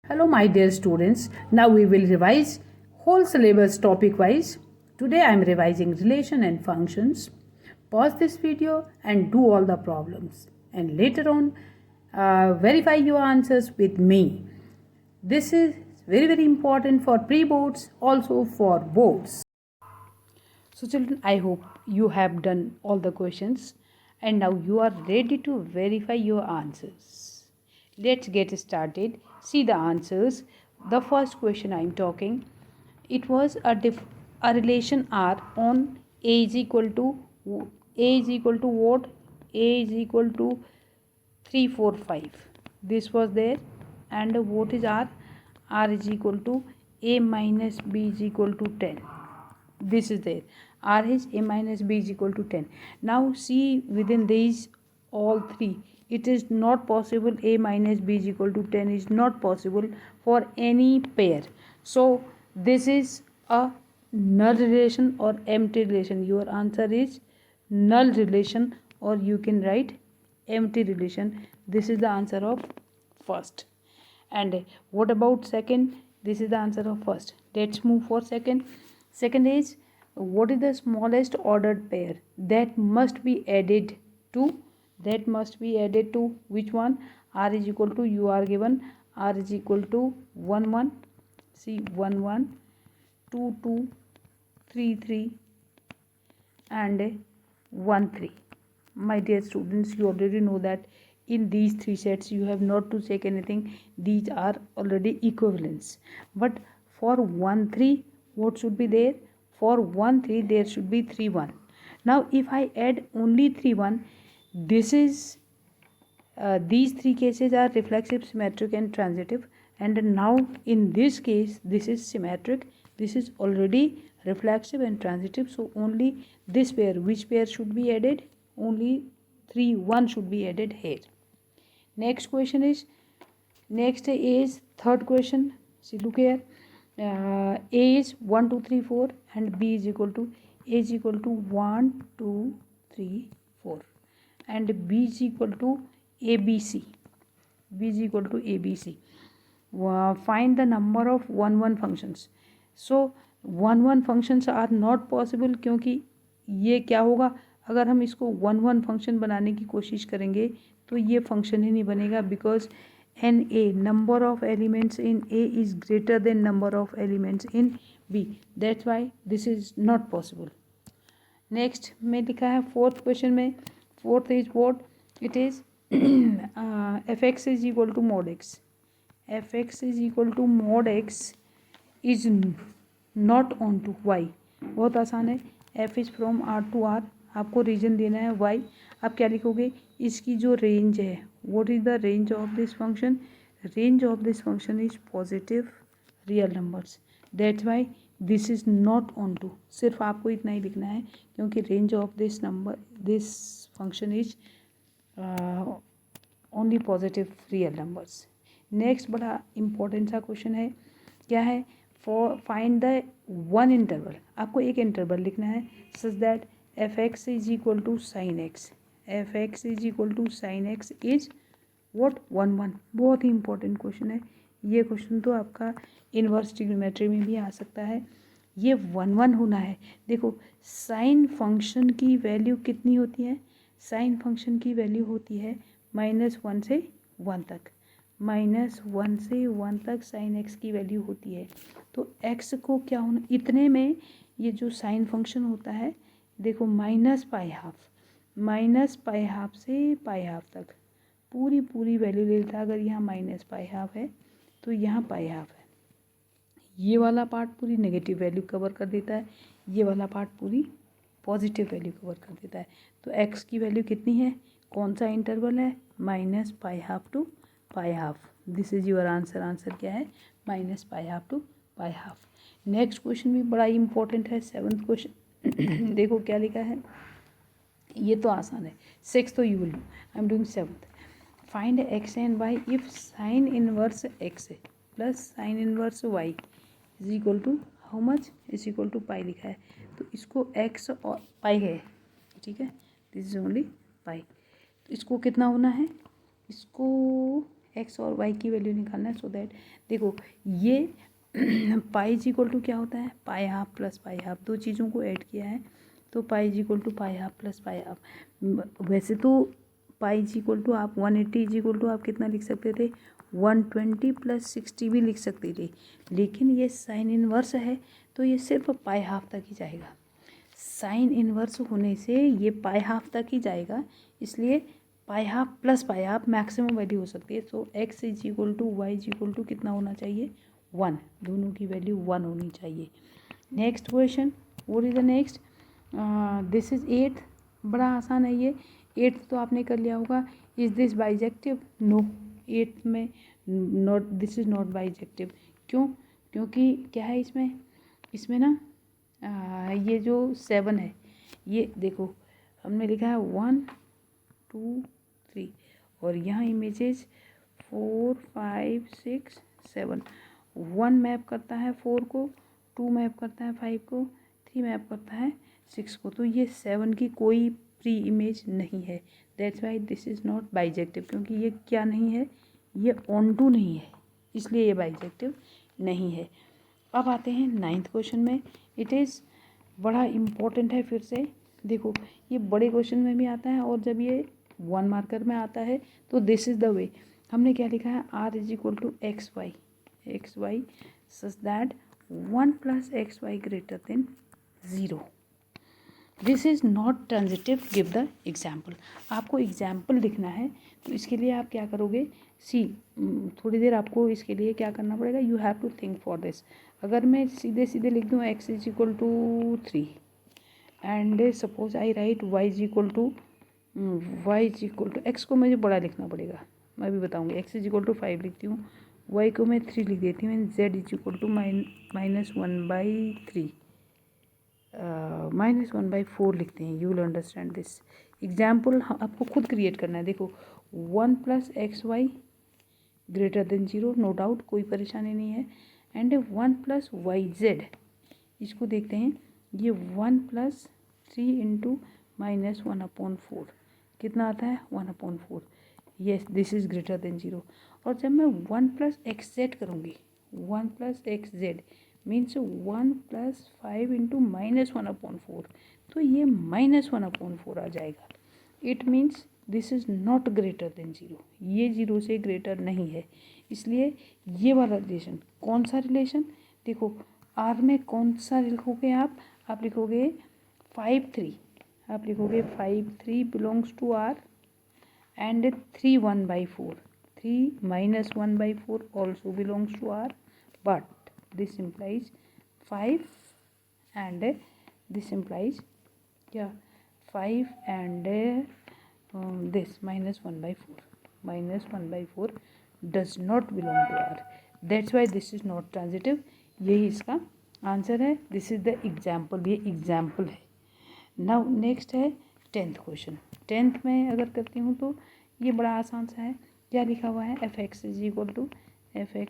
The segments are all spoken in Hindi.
Hello my dear students, now we will revise whole syllabus topic wise. Today I am revising relation and functions. Pause this video and do all the problems and later on verify your answers with me. This is very important for pre-boards, also for boards. So children, I hope you have done all the questions and now you are ready to verify your answers. Let's get started. See the answers. The first question I am talking, it was a relation R on A is equal to what? A is equal to 3 4 5. This was there. And what is R? R is equal to A minus B is equal to 10. This is there. R is A minus B is equal to 10. Now see within these all three, it is not possible A minus B is equal to 10 is not possible for any pair. So this is a null relation or empty relation. Your answer is null relation, or you can write empty relation. This is the answer of first. And what about second? This is the answer of first. Let's move for second. Second is, what is the smallest ordered pair that must be added to? That must be added to which one? R is equal to, you are given R is equal to 1 1. See 1 1, 2 2, 3 3 and 1 3. My dear students, you already know that in these three sets you have not to check anything. These are already equivalents. But for 1 3, what should be there? For 1 3 there should be 3 1. Now if I add only 3 1, this is these three cases are reflexive, symmetric and transitive, and now in this case this is symmetric, this is already reflexive and transitive. So only this pair, which pair should be added? Only 3 1 should be added here. Next is third question. See, look here. A is 1 2 3 4 and B is equal to, A is equal to 1 2 3 4 and B is equal to ABC. B is equal to ABC. Find the number of 1 1 functions. So 1 1 functions are not possible, क्योंकि ये क्या होगा, अगर हम इसको 1 1 फंक्शन बनाने की कोशिश करेंगे तो ये फंक्शन ही नहीं बनेगा, because N A number of elements in A is greater than number of elements in B. That's why this is not possible. Next में लिखा है फोर्थ क्वेश्चन में, fourth is what it is F X is equal to mod X. F X is equal to mod X is not onto Y. बहुत आसान है. F is from R to R, आपको रीजन देना है वाई. आप क्या लिखोगे? इसकी जो रेंज है, what is the range of this function? Range of this function is positive real numbers. That's why this is not onto. सिर्फ आपको इतना ही लिखना है, क्योंकि range of this number, this function is only positive real numbers. Next बड़ा इंपॉर्टेंट सा क्वेश्चन है. क्या है? For find the one interval. आपको एक इंटरवल लिखना है such that F X is equal to sine x. F X is equal to sine X is what? 1 1. बहुत ही इंपॉर्टेंट क्वेश्चन है ये. क्वेश्चन तो आपका इनवर्स ट्रिग्नोमेट्री में भी आ सकता है. ये 1 1 होना है. देखो साइन फंक्शन की वैल्यू कितनी होती है? साइन फंक्शन की वैल्यू होती है -1 से 1 तक. -1 से 1 तक साइन एक्स की वैल्यू होती है. तो एक्स को क्या होना, इतने में ये जो साइन फंक्शन होता है, देखो -π½ से π½ तक पूरी वैल्यू ले लेता है. अगर यहाँ -π½ है तो यहाँ π½ है. ये वाला पार्ट पूरी नेगेटिव वैल्यू कवर कर देता है, ये वाला पार्ट पूरी पॉजिटिव वैल्यू कवर कर देता है. तो एक्स की वैल्यू कितनी है? कौन सा इंटरवल है? -π½ to π½ this is your answer. Answer क्या है? -π½ to π½ नेक्स्ट क्वेश्चन भी बड़ा इंपॉर्टेंट है. सेवन्थ क्वेश्चन देखो क्या लिखा है. ये तो आसान है. सिक्स तो you will do. I am doing seventh. Find x and y if sine inverse x plus sine inverse y is equal to how much? Is equal to pi लिखा है. तो इसको एक्स और पाई है, ठीक है. दिस इज ओनली पाई. तो इसको कितना होना है? इसको एक्स और वाई की वैल्यू निकालना है। सो दैट देखो ये पाई इज इक्वल टू क्या होता है, pi half plus pi half, दो चीज़ों को ऐड किया है तो pi is equal to pi half plus pi half. वैसे तो पाई इज इक्वल टू आप 180 इज इक्वल टू आप कितना लिख सकते थे, 120 + 60 भी लिख सकते थे, लेकिन ये साइन इनवर्स है तो ये सिर्फ पाई हाफ तक ही जाएगा। साइन इनवर्स होने से ये पाई हाफ तक ही जाएगा, इसलिए pi half plus pi half maximum value हो सकती है। So x is equal to y is equal to कितना होना चाहिए, 1, दोनों की वैल्यू 1 होनी चाहिए। Next question, what is the next, this is 8th, बड़ा आसान है ये, 8th तो आपने कर लिया होगा। Is this bijective, no, 8th में not, this is not bijective. क्यों, क्योंकि क्या है इसमें, इसमें ना ये जो 7 है, ये देखो हमने लिखा है 1 2 3 और यहाँ इमेजेस 4 5 6 7, 1 मैप करता है 4 को, 2 मैप करता है 5 को, 3 मैप करता है 6 को, तो ये 7 की कोई प्री इमेज नहीं है। That's why this is not bijective, क्योंकि ये क्या नहीं है, ये ऑन टू नहीं है, इसलिए ये बाइजेक्टिव नहीं है। अब आते हैं 9th क्वेश्चन में। इट इज़ बड़ा इम्पोर्टेंट है, फिर से देखो ये बड़े क्वेश्चन में भी आता है और जब ये 1 मार्कर में आता है तो दिस इज़ द वे। हमने क्या लिखा है, r is equal to X Y such that 1 + xy greater than 0। This is not transitive, give the example. आपको एग्जाम्पल लिखना है तो इसके लिए आप क्या करोगे, सी थोड़ी देर आपको इसके लिए क्या करना पड़ेगा, you have to think for this. अगर मैं सीधे सीधे लिख दूँ x is equal to 3 and suppose I write y is equal to x को मुझे बड़ा लिखना पड़ेगा, मैं भी बताऊँगी। x इज इक्वल टू 5 लिखती हूँ, y को मैं 3 लिख देती हूँ, z इज इक्वल टू -1/3 -1/4 लिखते हैं। You will understand this example, आपको खुद क्रिएट करना है। देखो 1 + xy greater than 0, no doubt, कोई परेशानी नहीं है। एंड 1 + yz, इसको देखते हैं, ये 1 + 3 × -1/4 कितना आता है, 1/4। Yes, this is greater than 0। और जब मैं 1 + xz करूँगी, 1 + xz मीन्स 1 + 5 × -1/4, तो ये -1/4 आ जाएगा। It means this is not greater than 0, ये 0 से ग्रेटर नहीं है। इसलिए ये वाला रिलेशन, कौन सा रिलेशन, देखो आर में कौन सा लिखोगे आप लिखोगे 5 3, आप लिखोगे 5 3 belongs to R and 3 1/4, 3 -1/4 also belongs to R, but this implies 5 and this implies क्या 5 and this -1/4 does not belong to R, that's why this is not transitive। यही इसका आंसर है। दिस इज द एग्जाम्पल, ये एग्जाम्पल है। नाउ नेक्स्ट है 10th क्वेश्चन। 10th में अगर करती हूँ तो ये बड़ा आसान सा है। क्या लिखा हुआ है, f(x) is equal to x/1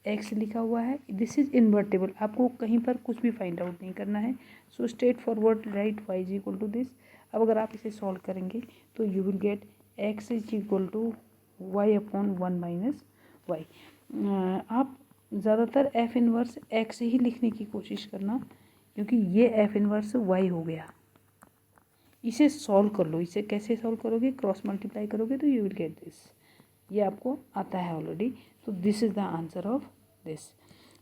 + x लिखा हुआ है। दिस इज इन्वर्टेबल, आपको कहीं पर कुछ भी फाइंड आउट नहीं करना है। So straight forward write y is equal to this. अब अगर आप इसे सॉल्व करेंगे तो you will get x is equal to y/1 - y। आप ज़्यादातर f इनवर्स x ही लिखने की कोशिश करना, क्योंकि ये f इनवर्स y हो गया। इसे सॉल्व कर लो। इसे कैसे सॉल्व करोगे, क्रॉस मल्टीप्लाई करोगे तो यू विल गेट दिस। ये आपको आता है ऑलरेडी, तो this is the answer of this.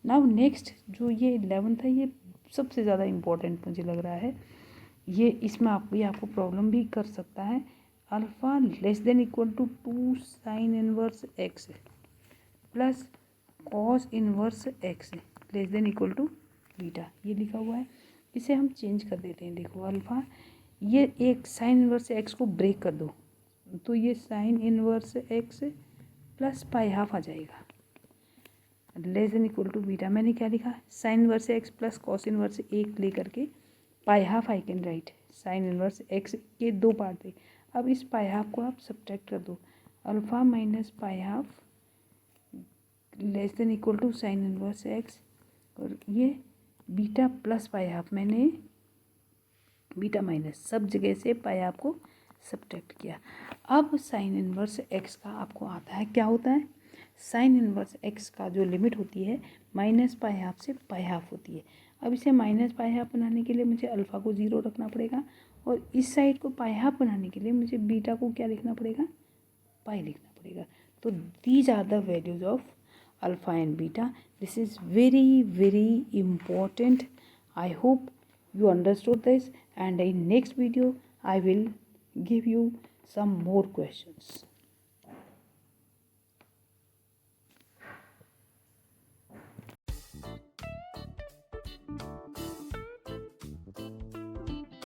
Now next जो ये 11th है, ये सबसे ज़्यादा इम्पोर्टेंट मुझे लग रहा है। ये इसमें आपको प्रॉब्लम भी कर सकता है। Alpha less than equal to 2 sin inverse x plus cos inverse x less than equal to beta, ये लिखा हुआ है। इसे हम चेंज कर देते हैं। देखो अल्फ़ा, ये एक साइन इनवर्स x को ब्रेक कर दो तो ये sine inverse x plus pi half आ जाएगा less than equal to beta. मैंने क्या लिखा, sine inverse x plus cos inverse 1 लेकर के pi half I can write. Sine inverse x के 2 पार्ट थे, अब इस पाई हाफ को आप सब्ट्रैक्ट कर दो। Alpha minus pi half less than equal to sine inverse x, और ये बीटा प्लस पाई हाफ, मैंने बीटा माइनस सब जगह से पाई हाफ को सब्ट्रैक्ट किया। अब साइन इनवर्स एक्स का आपको आता है, क्या होता है, साइन इनवर्स एक्स का जो लिमिट होती है माइनस पाई हाफ से पाई हाफ होती है। अब इसे माइनस पाई हाफ बनाने के लिए मुझे अल्फ़ा को 0 रखना पड़ेगा और इस साइड को पाई हाफ बनाने के लिए मुझे बीटा को क्या लिखना पड़ेगा, पाई लिखना पड़ेगा। तो these are the values of alpha and beta. This is very, very important. I hope you understood this, and in next video I will give you some more questions.